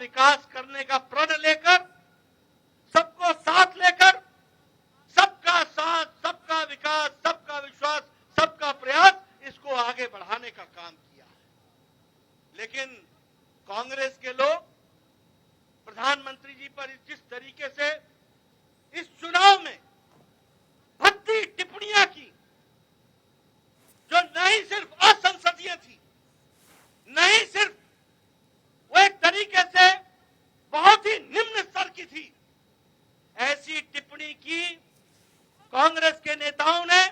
विकास करने का प्रण लेकर, सबको साथ लेकर, सबका साथ, सबका विकास, सबका विश्वास, सबका प्रयास, इसको आगे बढ़ाने का काम किया है। लेकिन कांग्रेस के लोग प्रधानमंत्री जी पर जिस तरीके से इस चुनाव में भद्दी टिप्पणियां की, जो नहीं सिर्फ असंसदीय थी, नहीं सिर्फ वो एक तरीके से बहुत ही निम्न स्तर की थी, ऐसी टिप्पणी की कांग्रेस के नेताओं ने,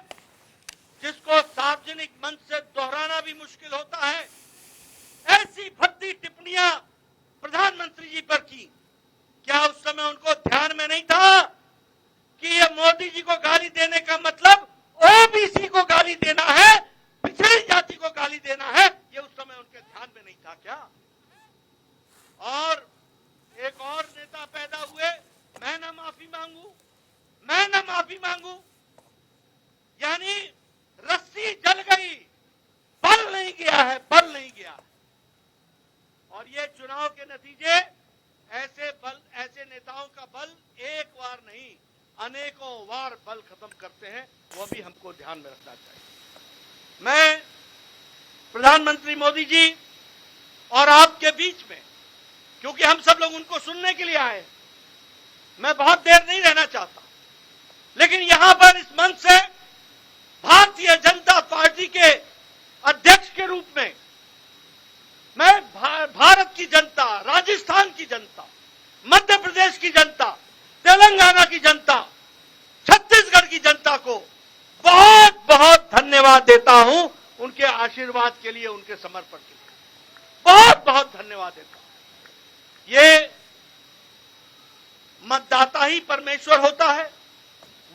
जिसको सार्वजनिक मंच से दोहराना भी मुश्किल होता है। ऐसी भद्दी टिप्पणियां प्रधानमंत्री जी पर की। क्या उस समय उनको ध्यान में नहीं था कि ये मोदी जी को गाली देने का मतलब ओबीसी को गाली देना है, पिछड़ी जाति को गाली देना है? ये उस समय उनके ध्यान में नहीं था क्या? और एक और नेता पैदा हुए, मैं ना माफी मांगू, मैं ना माफी मांगू, यानी रस्सी जल गई, बल नहीं गया है, बल नहीं गया है। और ये चुनाव के नतीजे ऐसे नेताओं का बल एक बार नहीं, अनेकों बार बल खत्म करते हैं, वो भी हमको ध्यान में रखना चाहिए। मैं प्रधानमंत्री मोदी जी और आपके बीच में, क्योंकि हम सब लोग उनको सुनने के लिए आए, मैं बहुत देर नहीं रहना चाहता, लेकिन यहां पर इस मंच से भारतीय जनता पार्टी के अध्यक्ष के रूप में मैं भारत की जनता, राजस्थान की जनता, मध्य प्रदेश की जनता, तेलंगाना की जनता, छत्तीसगढ़ की जनता को बहुत बहुत धन्यवाद देता हूं, उनके आशीर्वाद के लिए, उनके समर्पण के लिए बहुत बहुत धन्यवाद देता हूं। ये मतदाता ही परमेश्वर होता है,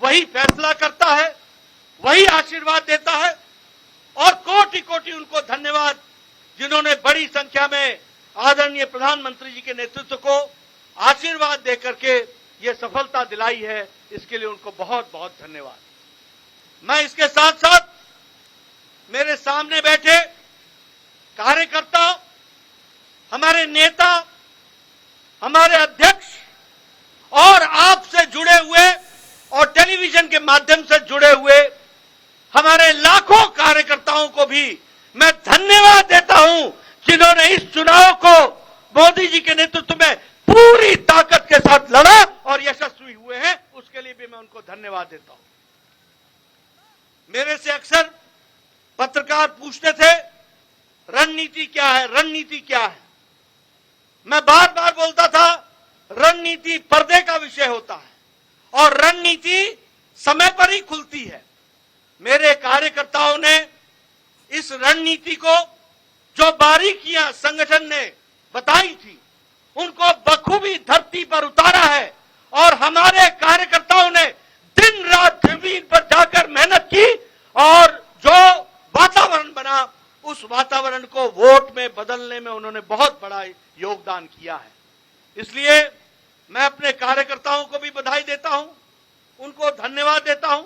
वही फैसला करता है, वही आशीर्वाद देता है, और कोटि कोटि उनको धन्यवाद जिन्होंने बड़ी संख्या में आदरणीय प्रधानमंत्री जी के नेतृत्व को आशीर्वाद देकर के ये सफलता दिलाई है। इसके लिए उनको बहुत बहुत धन्यवाद। मैं इसके साथ साथ मेरे सामने बैठे कार्यकर्ता, हमारे नेता, हमारे अध्यक्ष और आपसे जुड़े हुए और टेलीविजन के माध्यम से जुड़े हुए हमारे लाखों कार्यकर्ताओं को भी मैं धन्यवाद देता हूं, जिन्होंने इस चुनाव को मोदी जी के नेतृत्व में पूरी ताकत के साथ लड़ा और यशस्वी हुए हैं। उसके लिए भी मैं उनको धन्यवाद देता हूं। मेरे से अक्सर पत्रकार पूछते थे, रणनीति क्या है, रणनीति क्या है? मैं बार बार बोलता था, रणनीति पर्दे का विषय होता है और रणनीति समय पर ही खुलती है। मेरे कार्यकर्ताओं ने इस रणनीति को, जो बारीकियां संगठन ने बताई थी, उनको बखूबी धरती पर उतारा है और हमारे कार्यकर्ताओं ने दिन रात जमीन पर जाकर मेहनत की और जो वातावरण बना, उस वातावरण को वोट में बदलने में उन्होंने बहुत बड़ा योगदान किया है। इसलिए मैं अपने कार्यकर्ताओं को भी बधाई देता हूं, उनको धन्यवाद देता हूं।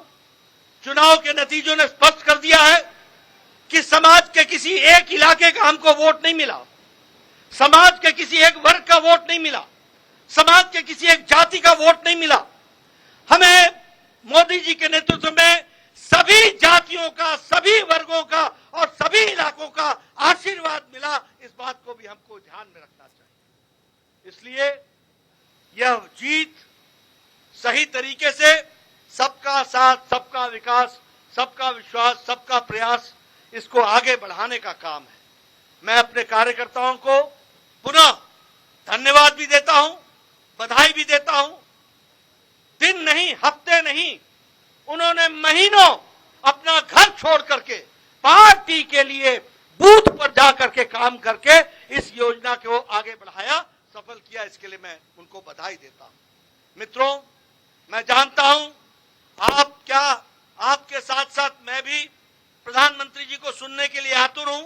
चुनाव के नतीजों ने स्पष्ट कर दिया है कि समाज के किसी एक इलाके का हमको वोट नहीं मिला, समाज के किसी एक वर्ग का वोट नहीं मिला, समाज के किसी एक जाति का वोट नहीं मिला। हमें मोदी जी के नेतृत्व में सभी जातियों का, सभी वर्गों का और सभी इलाकों का आशीर्वाद मिला। इस बात को भी हमको ध्यान में रखना चाहिए। इसलिए यह जीत सही तरीके से सबका साथ, सबका विकास, सबका विश्वास, सबका प्रयास, इसको आगे बढ़ाने का काम है। मैं अपने कार्यकर्ताओं को पुनः धन्यवाद भी देता हूं, बधाई भी देता हूं। दिन नहीं, हफ्ते नहीं, उन्होंने महीनों अपना घर छोड़ करके पार्टी के लिए बूथ पर जाकर के काम करके इस योजना को आगे बढ़ाया, सफल किया। इसके लिए मैं उनको बधाई देता हूं। मित्रों, मैं जानता हूं आपके साथ साथ मैं भी प्रधानमंत्री जी को सुनने के लिए आतुर हूं।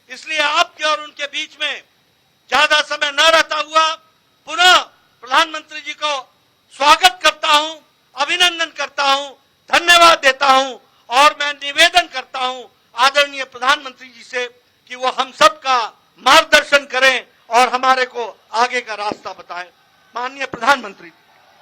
इसलिए आपके और उनके बीच में ज्यादा समय न रहता हुआ पुनः प्रधानमंत्री जी को स्वागत करता हूं, अभिनंदन करता हूं, धन्यवाद देता हूं और मैं निवेदन करता हूं आदरणीय प्रधानमंत्री जी से कि वो हम सब का मार्गदर्शन करें और हम हमारे को आगे का रास्ता बताएं। माननीय प्रधानमंत्री,